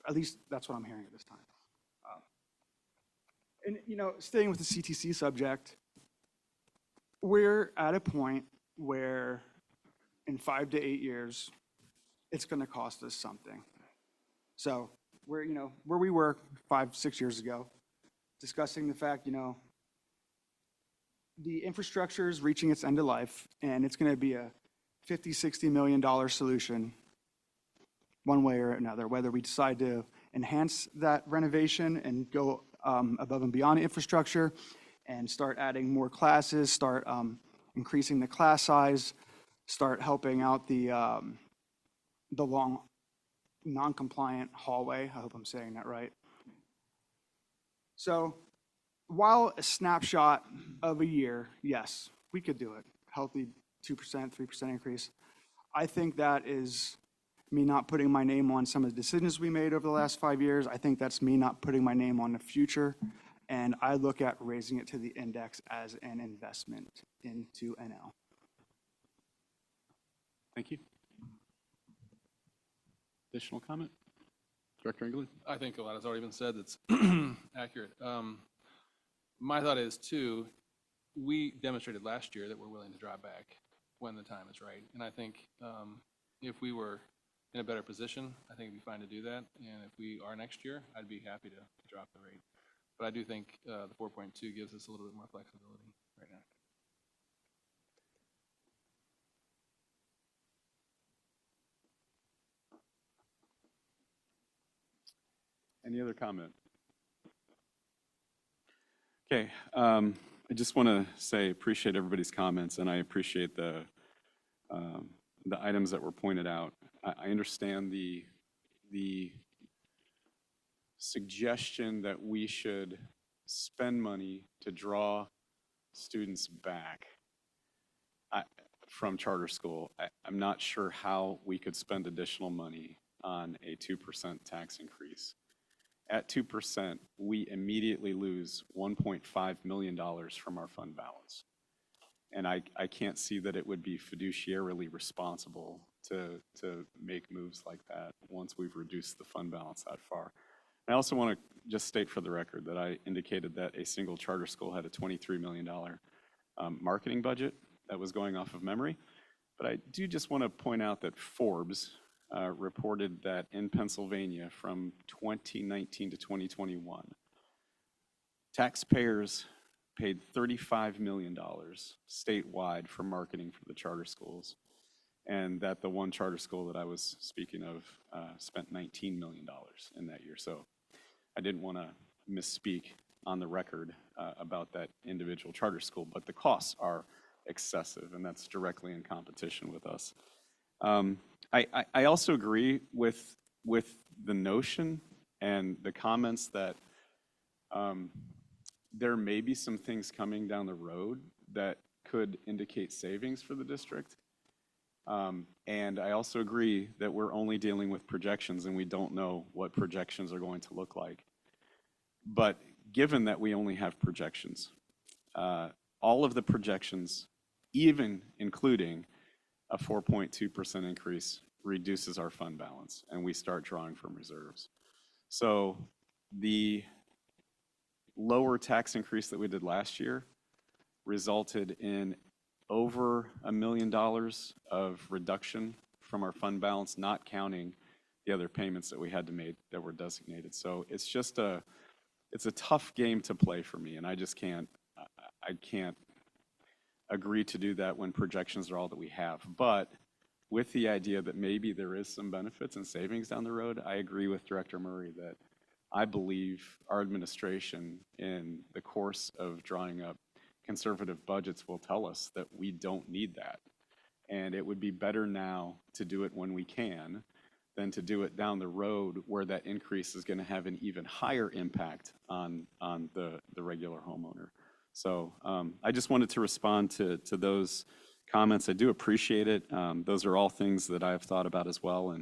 At least that's what I'm hearing at this time. And staying with the CTC subject, we're at a point where in 5 to 8 years, it's going to cost us something. So where we were 5, 6 years ago, discussing the fact, the infrastructure is reaching its end of life, and it's going to be a $50, $60 million solution one way or another, whether we decide to enhance that renovation and go above and beyond infrastructure and start adding more classes, start increasing the class size, start helping out the long non-compliant hallway. I hope I'm saying that right. So while a snapshot of a year, yes, we could do it. Healthy 2%, 3% increase. I think that is me not putting my name on some of the decisions we made over the last 5 years. I think that's me not putting my name on the future. And I look at raising it to the index as an investment into NL. Thank you. Additional comment? Director England? I think a lot has already been said that's accurate. My thought is, too, we demonstrated last year that we're willing to drop back when the time is right. And I think if we were in a better position, I think it'd be fine to do that. And if we are next year, I'd be happy to drop the rate. But I do think the 4.2 gives us a little bit more flexibility right now. Any other comment? Okay, I just want to say appreciate everybody's comments, and I appreciate the items that were pointed out. I understand the suggestion that we should spend money to draw students back from charter school. I'm not sure how we could spend additional money on a 2% tax increase. At 2%, we immediately lose $1.5 million from our fund balance. And I can't see that it would be fiduciarily responsible to make moves like that once we've reduced the fund balance that far. I also want to just state for the record that I indicated that a single charter school had a $23 million marketing budget that was going off of memory. But I do just want to point out that Forbes reported that in Pennsylvania from 2019 to 2021, taxpayers paid $35 million statewide for marketing for the charter schools, and that the one charter school that I was speaking of spent $19 million in that year. So I didn't want to misspeak on the record about that individual charter school, but the costs are excessive, and that's directly in competition with us. I also agree with the notion and the comments that there may be some things coming down the road that could indicate savings for the district. And I also agree that we're only dealing with projections and we don't know what projections are going to look like. But given that we only have projections, all of the projections, even including a 4.2% increase, reduces our fund balance and we start drawing from reserves. So the lower tax increase that we did last year resulted in over $1 million of reduction from our fund balance, not counting the other payments that we had to make that were designated. So it's just it's a tough game to play for me, and I can't agree to do that when projections are all that we have. But with the idea that maybe there is some benefits and savings down the road, I agree with Director Murray that I believe our administration, in the course of drawing up conservative budgets, will tell us that we don't need that. And it would be better now to do it when we can than to do it down the road where that increase is going to have an even higher impact on the regular homeowner. So I just wanted to respond to those comments. I do appreciate it. Those are all things that I've thought about as well.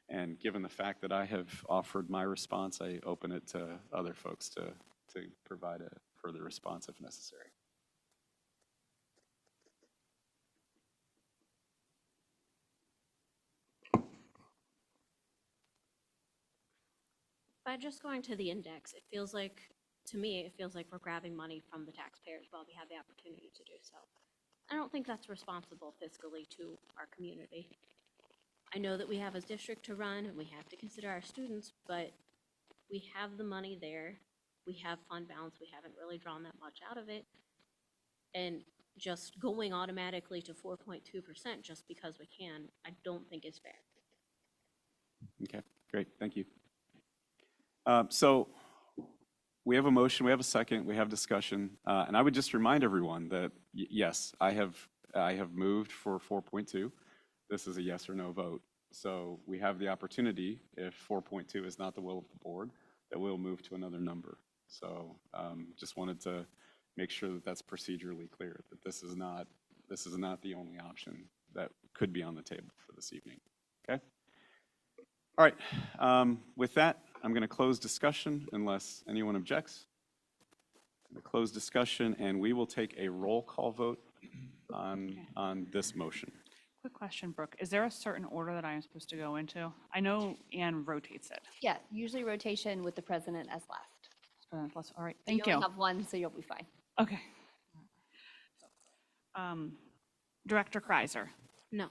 And given the fact that I have offered my response, I open it to other folks to provide a further response if necessary. By just going to the index, it feels like, to me, it feels like we're grabbing money from the taxpayers while we have the opportunity to do so. I don't think that's responsible fiscally to our community. I know that we have a district to run and we have to consider our students, but we have the money there. We have fund balance. We haven't really drawn that much out of it. And just going automatically to 4.2% just because we can, I don't think is fair. Okay, great, thank you. So we have a motion, we have a second, we have discussion, and I would just remind everyone that yes, I have moved for 4.2. This is a yes or no vote. So we have the opportunity, if 4.2 is not the will of the board, that we'll move to another number. So just wanted to make sure that that's procedurally clear, that this is not the only option that could be on the table for this evening. Okay? All right, with that, I'm going to close discussion unless anyone objects. I'm going to close discussion and we will take a roll call vote on this motion. Quick question, Brooke. Is there a certain order that I am supposed to go into? I know Ann rotates it. Yeah, usually rotation with the president as last. All right, thank You you. only have one, so you'll be fine. Okay. Director Kreiser, No.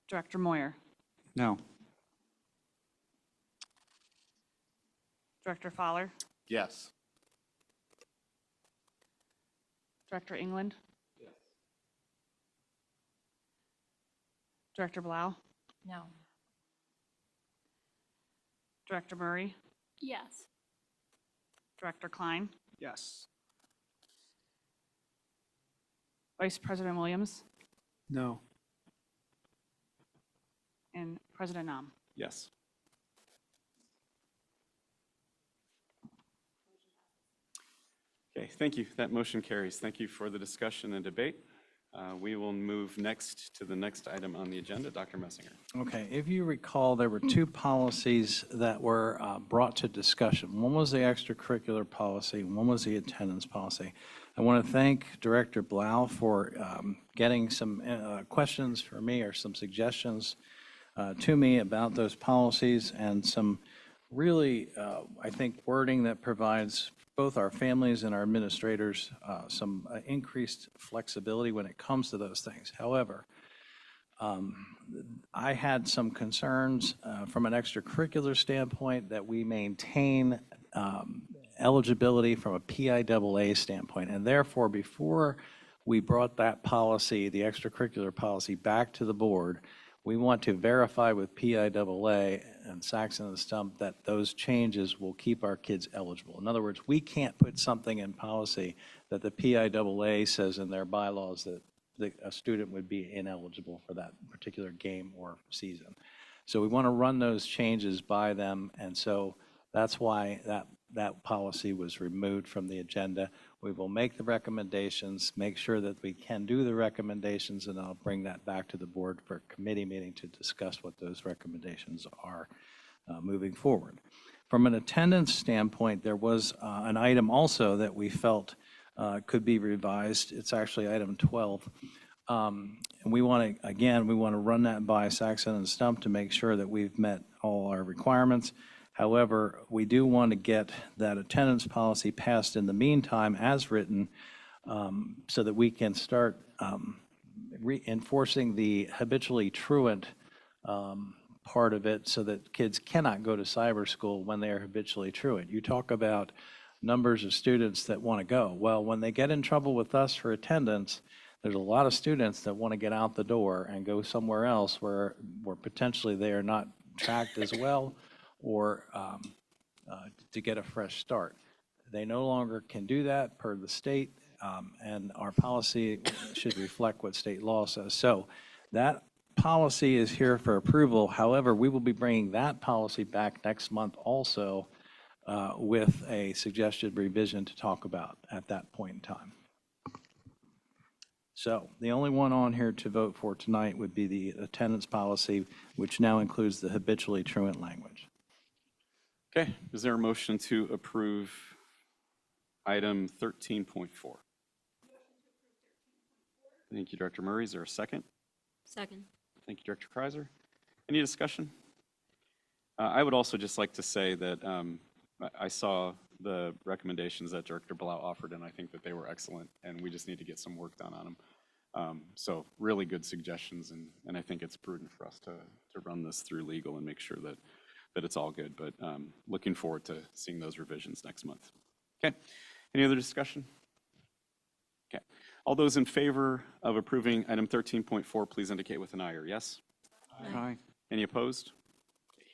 Director Moyer, No. Director Fowler, Yes. Director England. Yes. Director Blau, No. Director Murray, Yes. Director Klein, Yes. Vice President Williams, No. and President Nam. Yes. Okay, thank you. That motion carries. Thank you for the discussion and debate. We will move next to the next item on the agenda. Dr. Messinger. Okay, if you recall, there were two policies that were brought to discussion. One was the extracurricular policy, and one was the attendance policy. I want to thank Director Blau for getting some questions for me or some suggestions to me about those policies and some really, I think, wording that provides both our families and our administrators some increased flexibility when it comes to those things. However, I had some concerns from an extracurricular standpoint that we maintain eligibility from a PIAA standpoint. And therefore, before we brought that policy, the extracurricular policy, back to the board, we want to verify with PIAA and Saxon and Stump that those changes will keep our kids eligible. In other words, we can't put something in policy that the PIAA says in their bylaws that a student would be ineligible for that particular game or season. So we want to run those changes by them, and so that's why that policy was removed from the agenda. We will make the recommendations, make sure that we can do the recommendations, and I'll bring that back to the board for a committee meeting to discuss what those recommendations are moving forward. From an attendance standpoint, there was an item also that we felt could be revised. It's actually item 12. And we want to run that by Saxon and Stump to make sure that we've met all our requirements. However, we do want to get that attendance policy passed in the meantime as written so that we can start enforcing the habitually truant part of it so that kids cannot go to cyber school when they are habitually truant. You talk about numbers of students that want to go. Well, when they get in trouble with us for attendance, there's a lot of students that want to get out the door and go somewhere else where potentially they are not tracked as well or to get a fresh start. They no longer can do that per the state, and our policy should reflect what state law says. So that policy is here for approval. However, we will be bringing that policy back next month also with a suggested revision to talk about at that point in time. So the only one on here to vote for tonight would be the attendance policy, which now includes the habitually truant language. Okay, is there a motion to approve item 13.4? Thank you, Director Murray. Is there a second? Second. Thank you, Director Kreiser. Any discussion? I would also just like to say that I saw the recommendations that Director Blau offered, and I think that they were excellent, and we just need to get some work done on them. So really good suggestions, and I think it's prudent for us to run this through legal and make sure that it's all good. But looking forward to seeing those revisions next month. Okay, any other discussion? Okay, all those in favor of approving item 13.4, please indicate with an aye or yes. Aye. Any opposed?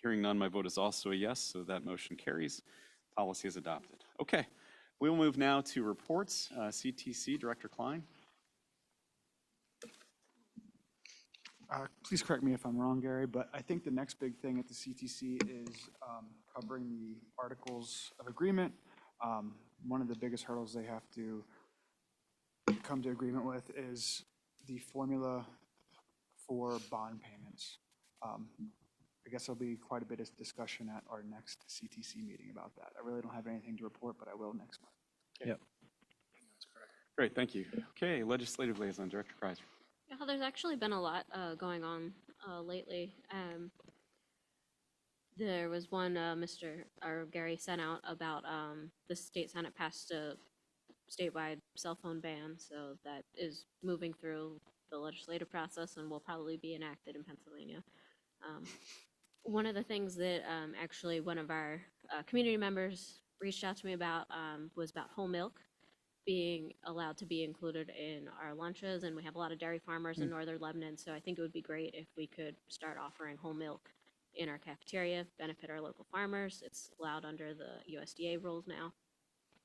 Hearing none, my vote is also a yes, so that motion carries. Policy is adopted. Okay, we will move now to reports. CTC, Director Klein. Please correct me if I'm wrong, Gary, but I think the next big thing at the CTC is covering the Articles of Agreement. One of the biggest hurdles they have to come to agreement with is the formula for bond payments. I guess there'll be quite a bit of discussion at our next CTC meeting about that. I really don't have anything to report, but I will next month. Yep. Great, thank you. Okay, Legislative Liaison, Director Kreiser. Yeah, there's actually been a lot going on lately. There was one Gary sent out about the state Senate passed a statewide cell phone ban, so that is moving through the legislative process and will probably be enacted in Pennsylvania. One of the things that actually one of our community members reached out to me about was about whole milk being allowed to be included in our lunches, and we have a lot of dairy farmers in northern Lebanon, so I think it would be great if we could start offering whole milk in our cafeteria, benefit our local farmers. It's allowed under the USDA rules now.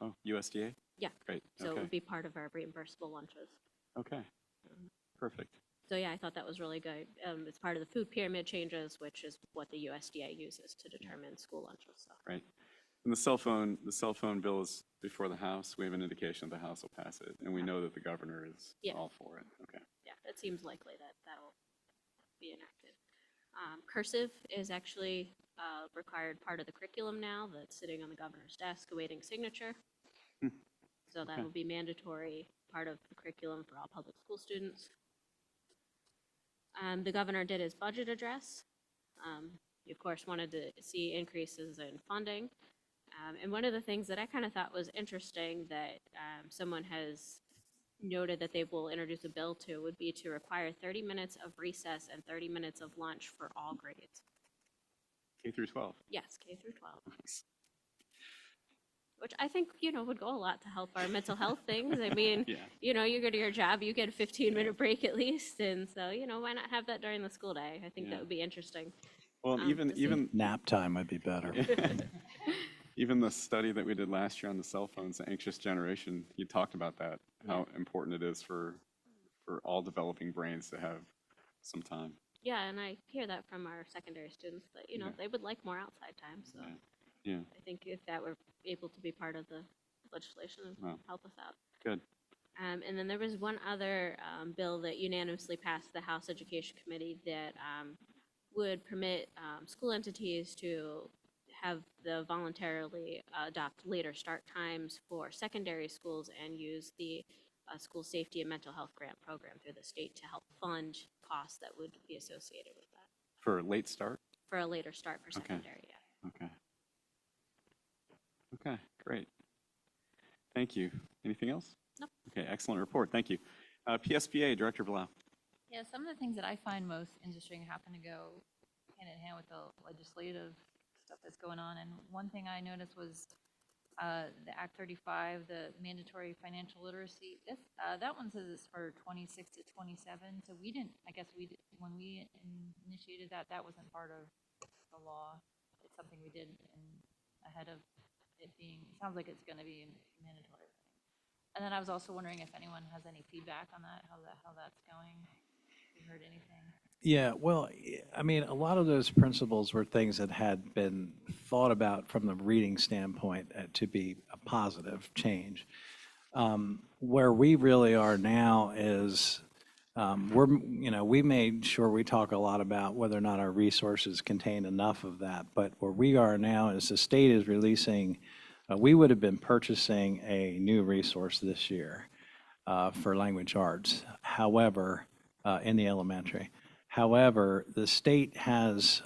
Oh, USDA? Yeah. Great, So it okay. would be part of our reimbursable lunches. Okay, perfect. So yeah, I thought that was really good. It's part of the food pyramid changes, which is what the USDA uses to determine school lunches. So. Right. And the cell phone bill is before the House. We have an indication the House will pass it, and we know that the governor is Yeah. all for it. Okay. Yeah, it seems likely that that'll be enacted. Cursive is actually a required part of the curriculum now that's sitting on the governor's desk awaiting signature. So that Okay. will be mandatory part of the curriculum for all public school students. The governor did his budget address. He, of course, wanted to see increases in funding. And one of the things that I kind of thought was interesting that someone has noted that they will introduce a bill to would be to require 30 minutes of recess and 30 minutes of lunch for all grades. K through 12. Yes, K through 12. Which I think, would go a lot to help our mental health things. I mean, Yeah. You go to your job, you get a 15-minute break at least. And so, why not have that during the school day? I think Yeah. that would be interesting. Well, to see. even Nap time would be better. even the study that we did last year on the cell phones, the anxious generation, you talked about that, how important it is for all developing brains to have some time. Yeah, and I hear that from our secondary students that, Yeah. they would like more outside time. So Yeah. I think if that were able to be part of the legislation, it would Wow. help us out. Good. And then there was one other bill that unanimously passed the House Education Committee that would permit school entities to have the voluntarily adopt later start times for secondary schools and use the school safety and mental health grant program through the state to help fund costs that would be associated with that For a late start? for a later start for secondary. Yeah. Okay. Okay, great. Thank you. Anything else? Nope. Okay, excellent report. Thank you. PSBA, Director Blau. Yeah, some of the things that I find most interesting happen to go hand in hand with the legislative stuff that's going on. And one thing I noticed was the Act 35, the mandatory financial literacy. That one says it's for 26 to 27. So when we initiated that, that wasn't part of the law. It's something we did ahead of it being, it sounds like it's going to be mandatory. And then I was also wondering if anyone has any feedback on that, how that's going. Have you heard anything? Yeah, well, I mean, a lot of those principles were things that had been thought about from the reading standpoint to be a positive change. Where we really are now is we made sure we talk a lot about whether or not our resources contain enough of that. But where we are now is the state is releasing, we would have been purchasing a new resource this year for language arts. However, in the elementary. However, the state has,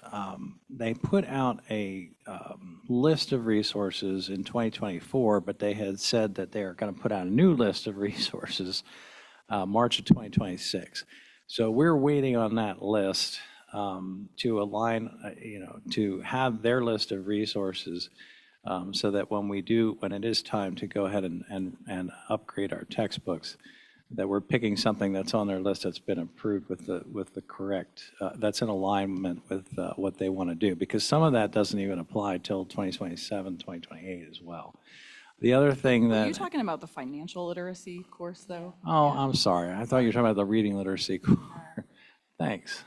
they put out a list of resources in 2024, but they had said that they are going to put out a new list of resources March of 2026. So we're waiting on that list to align, to have their list of resources so that when it is time to go ahead and upgrade our textbooks, that we're picking something that's on their list that's been approved with the correct, that's in alignment with what they want to do. Because some of that doesn't even apply till 2027, 2028 as well. The other thing that. Are you talking about the financial literacy course, though? Oh, I'm sorry. I thought you were talking about the reading literacy course. Thanks.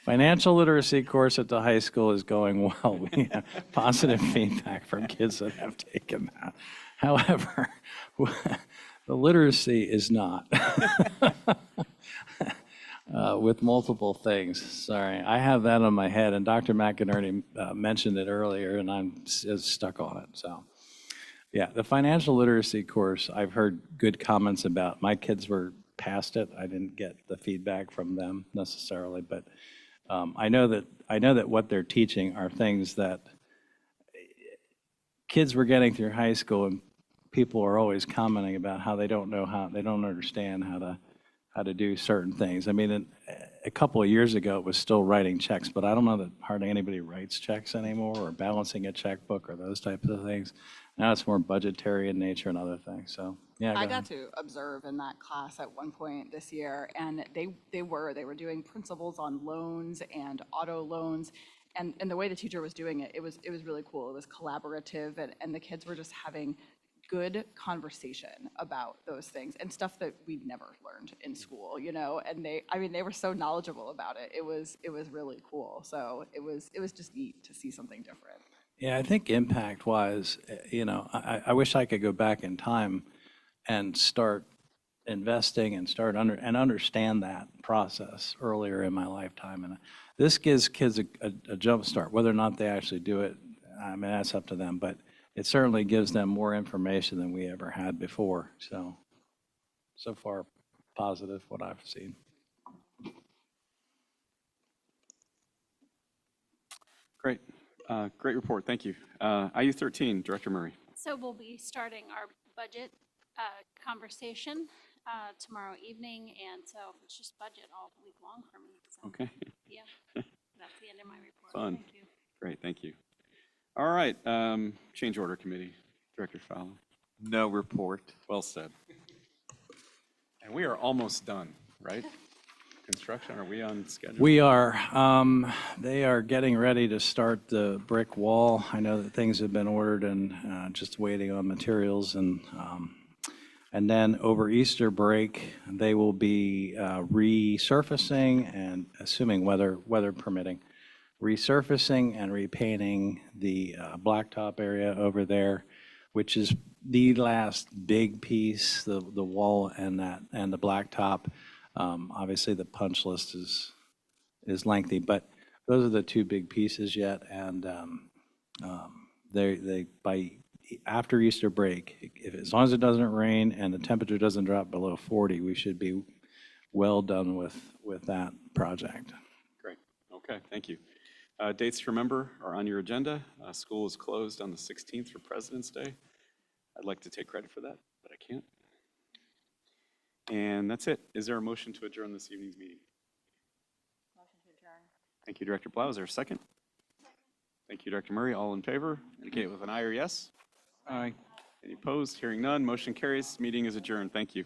Financial literacy course at the high school is going well. We have positive feedback from kids that have taken that. However, the literacy is not. With multiple things. Sorry, I have that on my head, and Dr. McInerney mentioned it earlier, and I'm stuck on it. So, yeah, the financial literacy course, I've heard good comments about. My kids were past it. I didn't get the feedback from them necessarily, but I know that what they're teaching are things that kids were getting through high school, and people are always commenting about how they don't understand how to do certain things. I mean, a couple of years ago, it was still writing checks, but I don't know that hardly anybody writes checks anymore, or balancing a checkbook, or those types of things. Now it's more budgetary in nature and other things. So, yeah. I got to observe in that class at one point this year, and they were doing principles on loans and auto loans. And the way the teacher was doing it, it was really cool. It was collaborative, and the kids were just having good conversation about those things and stuff that we've never learned in school, and they were so knowledgeable about it. It was really cool. So it was just neat to see something different. Yeah, I think impact-wise, I wish I could go back in time and start investing and understand that process earlier in my lifetime. And this gives kids a jump start. Whether or not they actually do it, I mean, that's up to them. But it certainly gives them more information than we ever had before. So far, positive what I've seen. Great. Great report. Thank you. IU 13, Director Murray. So we'll be starting our budget conversation tomorrow evening, and so it's just budget all week long for me. So, Okay. yeah, that's the end of my report. Fun. Thank you. Great. Thank you. All right. Change Order Committee, Director Fowler. No report. Well said. And we are almost done, right? Construction, are we on schedule? We are. They are getting ready to start the brick wall. I know that things have been ordered and just waiting on materials. And then over Easter break, they will be resurfacing and, assuming weather permitting, resurfacing and repainting the blacktop area over there, which is the last big piece, the wall and the blacktop. Obviously, the punch list is lengthy, but those are the two big pieces yet. And they by after Easter break, as long as it doesn't rain and the temperature doesn't drop below 40, we should be well done with that project. Great. Okay. Thank you. Dates to remember are on your agenda. School is closed on the 16th for President's Day. I'd like to take credit for that, but I can't. And that's it. Is there a motion to adjourn this evening's meeting? Motion to adjourn. Thank you, Director Blau. Is there a second? Thank you, Director Murray. All in favor, indicate with an aye or yes. Aye. Any opposed? Hearing none, motion carries. Meeting is adjourned. Thank you.